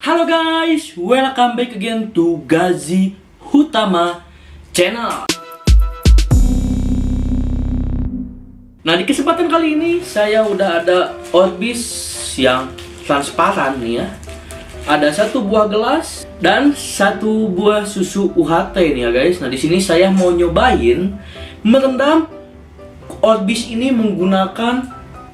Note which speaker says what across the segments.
Speaker 1: Halo guys, welcome back again to Gazi Hutama Channel. Nah, di kesempatan kali ini saya udah ada Orbis yang transparan nih ya. Ada satu buah gelas dan satu buah susu UHT nih ya guys. Nah, di sini saya mau nyobain merendam Orbis ini menggunakan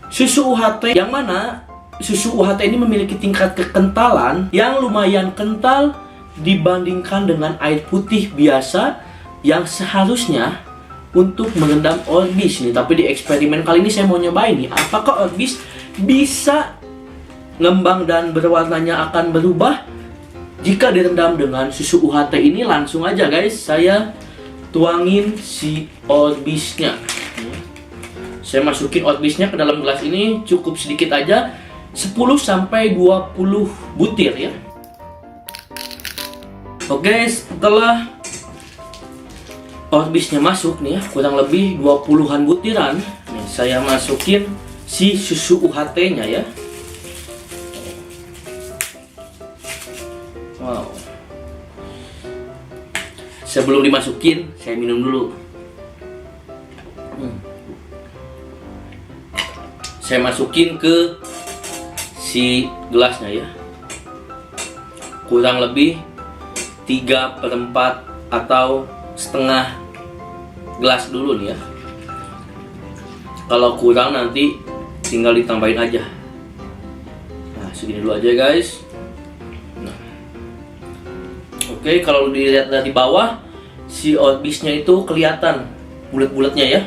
Speaker 1: susu UHT, yang mana susu UHT ini memiliki tingkat kekentalan yang lumayan kental dibandingkan dengan air putih biasa yang seharusnya untuk merendam Orbis nih. Tapi di eksperimen kali ini saya mau nyobain nih, apakah Orbis bisa ngembang dan berwarnanya akan berubah jika direndam dengan susu UHT ini. Langsung aja guys, saya tuangin si Orbisnya. Saya masukin Orbisnya ke dalam gelas ini cukup sedikit aja, 10-20 butir ya. Oke, setelah Orbisnya masuk nih ya, kurang lebih 20-an butiran nih, saya masukin si susu UHT nya ya. Wow. Sebelum dimasukin, saya minum dulu. Saya masukin ke si gelasnya ya, kurang lebih 3/4 atau setengah gelas dulu nih ya. Kalau kurang nanti tinggal ditambahin aja. Nah, segini dulu aja guys. Nah. Oke, kalau dilihat dari bawah, si Orbisnya itu kelihatan bulat-bulatnya ya,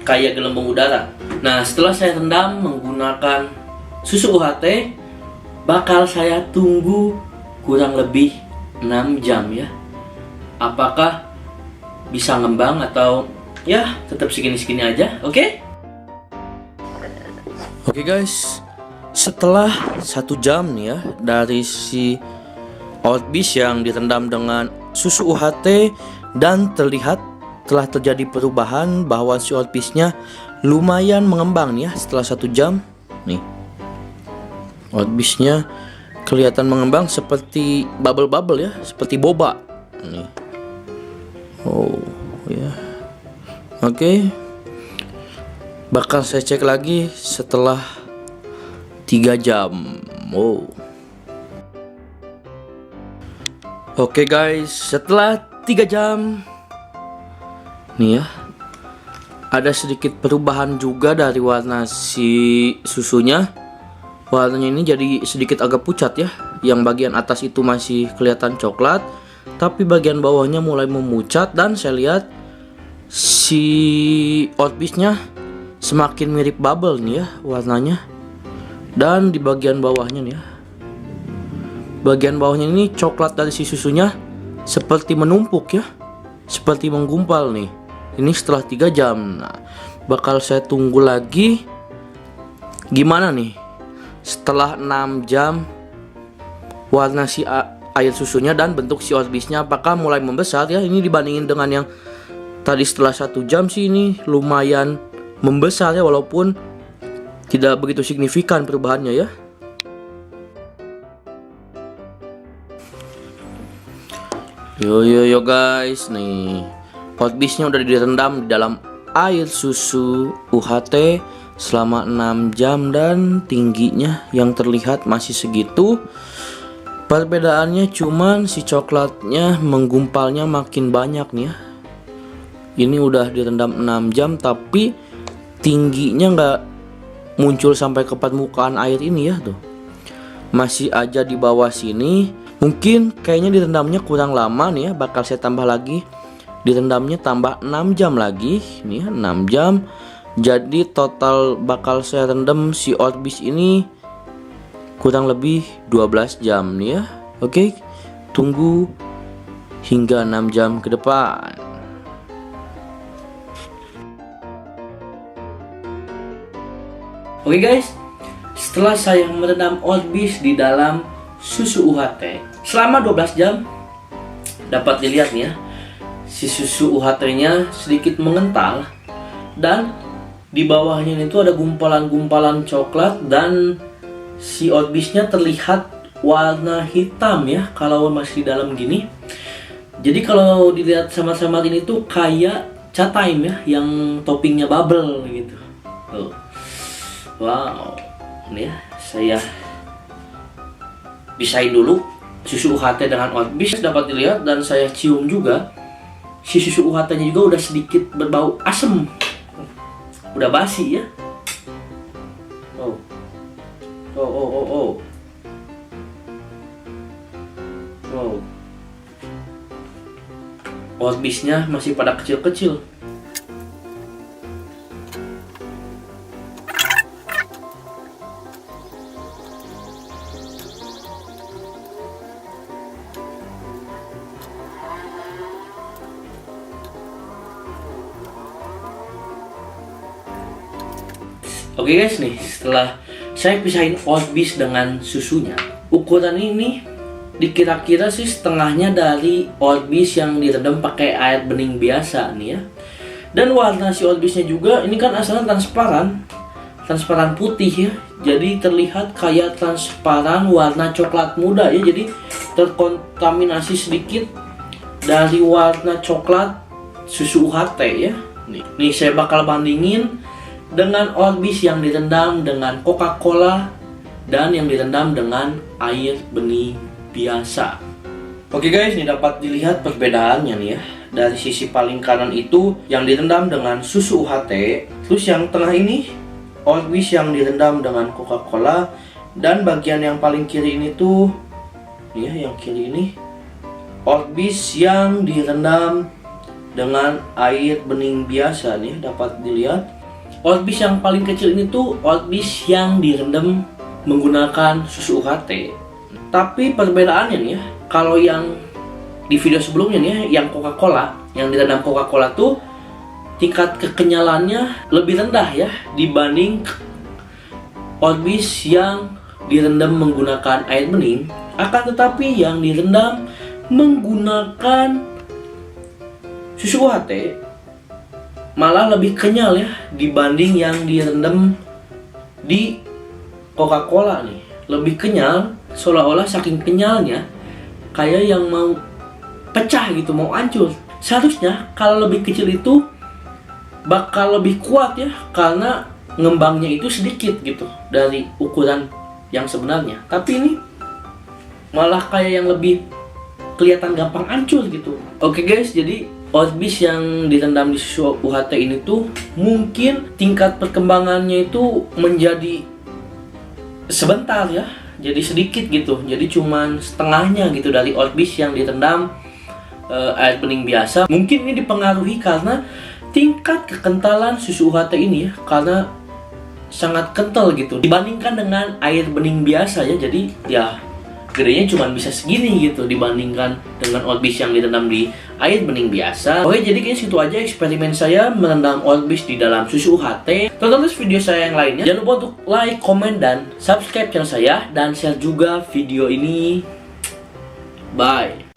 Speaker 1: kayak gelembung udara. Nah, setelah saya rendam menggunakan susu UHT, bakal saya tunggu kurang lebih 6 jam ya. Apakah bisa ngembang atau ya tetap segini-segini aja, oke? Oke guys, setelah 1 jam nih ya dari si Orbis yang direndam dengan susu UHT, dan terlihat telah terjadi perubahan bahwa si Orbisnya lumayan mengembang nih ya. Setelah 1 jam nih, Orbisnya kelihatan mengembang seperti bubble-bubble ya, seperti boba nih. Oh ya. Oke. Bakal saya cek lagi setelah 3 jam. Oh. Oke guys, setelah 3 jam nih ya, ada sedikit perubahan juga dari warna si susunya. Warnanya ini jadi sedikit agak pucat ya. Yang bagian atas itu masih kelihatan coklat, tapi bagian bawahnya mulai memucat, dan saya lihat si Orbisnya semakin mirip bubble nih ya warnanya. Dan di bagian bawahnya nih ya, bagian bawahnya ini coklat dari si susunya seperti menumpuk ya, seperti menggumpal nih. Ini setelah 3 jam. Nah, bakal saya tunggu lagi gimana nih setelah 6 jam warna si air susunya dan bentuk si Orbisnya apakah mulai membesar ya. Ini dibandingin dengan yang tadi setelah 1 jam sih, ini lumayan membesar ya, walaupun tidak begitu signifikan perubahannya ya. Yo guys, nih Orbisnya udah direndam di dalam air susu UHT selama 6 jam, dan tingginya yang terlihat masih segitu. Perbedaannya cuman si coklatnya menggumpalnya makin banyak nih ya. Ini udah direndam 6 jam tapi tingginya nggak muncul sampai ke permukaan air ini ya tuh. Masih aja di bawah sini. Mungkin kayaknya direndamnya kurang lama nih ya. Bakal saya tambah lagi, direndamnya tambah 6 jam lagi nih ya, 6 jam. Jadi total bakal saya rendam si Orbis ini kurang lebih 12 jam nih ya. Oke, tunggu hingga 6 jam ke depan. Oke guys, setelah saya merendam Orbis di dalam susu UHT selama 12 jam, dapat dilihat nih ya, si susu UHT nya sedikit mengental, dan di bawahnya itu ada gumpalan-gumpalan coklat, dan si Orbisnya terlihat warna hitam ya kalau masih dalam gini. Jadi kalau dilihat sama-sama ini tuh kayak Cha Time ya, yang toppingnya bubble gitu. Tuh. Wow. Ini ya, saya pisahin dulu susu UHT dengan Oatbis, dapat dilihat, dan saya cium juga. Si susu UHT-nya juga udah sedikit berbau asem. Udah basi ya. Oh. Oh, oh, oh, oh. Wow. Oatbisnya masih pada kecil-kecil. Oke guys, nih setelah saya pisahin Oatbis dengan susunya, ukuran ini dikira-kira sih setengahnya dari Oatbis yang direndam pakai air bening biasa nih ya. Dan warna si Oatbisnya juga ini kan asalnya transparan putih ya. Jadi terlihat kayak transparan warna coklat muda ya. Jadi terkontaminasi sedikit dari warna coklat susu UHT ya. Nih saya bakal bandingin dengan Oatbis yang direndam dengan Coca-Cola dan yang direndam dengan air bening biasa. Oke guys, ini dapat dilihat perbedaannya nih ya. Dari sisi paling kanan itu yang direndam dengan susu UHT, terus yang tengah ini Oatbis yang direndam dengan Coca-Cola, dan bagian yang paling kiri ini tuh nih ya, yang kiri ini Oatbis yang direndam dengan air bening biasa nih, dapat dilihat. Oatbis yang paling kecil ini tuh Oatbis yang direndam menggunakan susu UHT. Tapi perbedaannya nih ya, kalau yang di video sebelumnya nih ya, yang Coca-Cola, yang direndam Coca-Cola tuh tingkat kekenyalannya lebih rendah ya dibanding Oatbis yang direndam menggunakan air bening. Akan tetapi yang direndam menggunakan susu UHT malah lebih kenyal ya dibanding yang direndam di Coca-Cola nih. Lebih kenyal, seolah-olah saking kenyalnya kayak yang mau pecah gitu, mau hancur. Seharusnya kalau lebih kecil itu bakal lebih kuat ya, karena ngembangnya itu sedikit gitu dari ukuran yang sebenarnya. Tapi ini malah kayak yang lebih kelihatan gampang hancur gitu. Oke guys, jadi Oatbis yang direndam di susu UHT ini tuh mungkin tingkat perkembangannya itu menjadi sebentar ya, jadi sedikit gitu, jadi cuman setengahnya gitu dari Oatbis yang direndam air bening biasa. Mungkin ini dipengaruhi karena tingkat kekentalan susu UHT ini ya, karena sangat kental gitu dibandingkan dengan air bening biasa ya. Jadi ya gedenya cuma bisa segini gitu dibandingkan dengan Oatbis yang direndam di air bening biasa. Oke, jadi kayaknya situ aja eksperimen saya merendam Oatbis di dalam susu UHT. Tonton terus video saya yang lainnya. Jangan lupa untuk like, komen, dan subscribe channel saya, dan share juga video ini. Bye.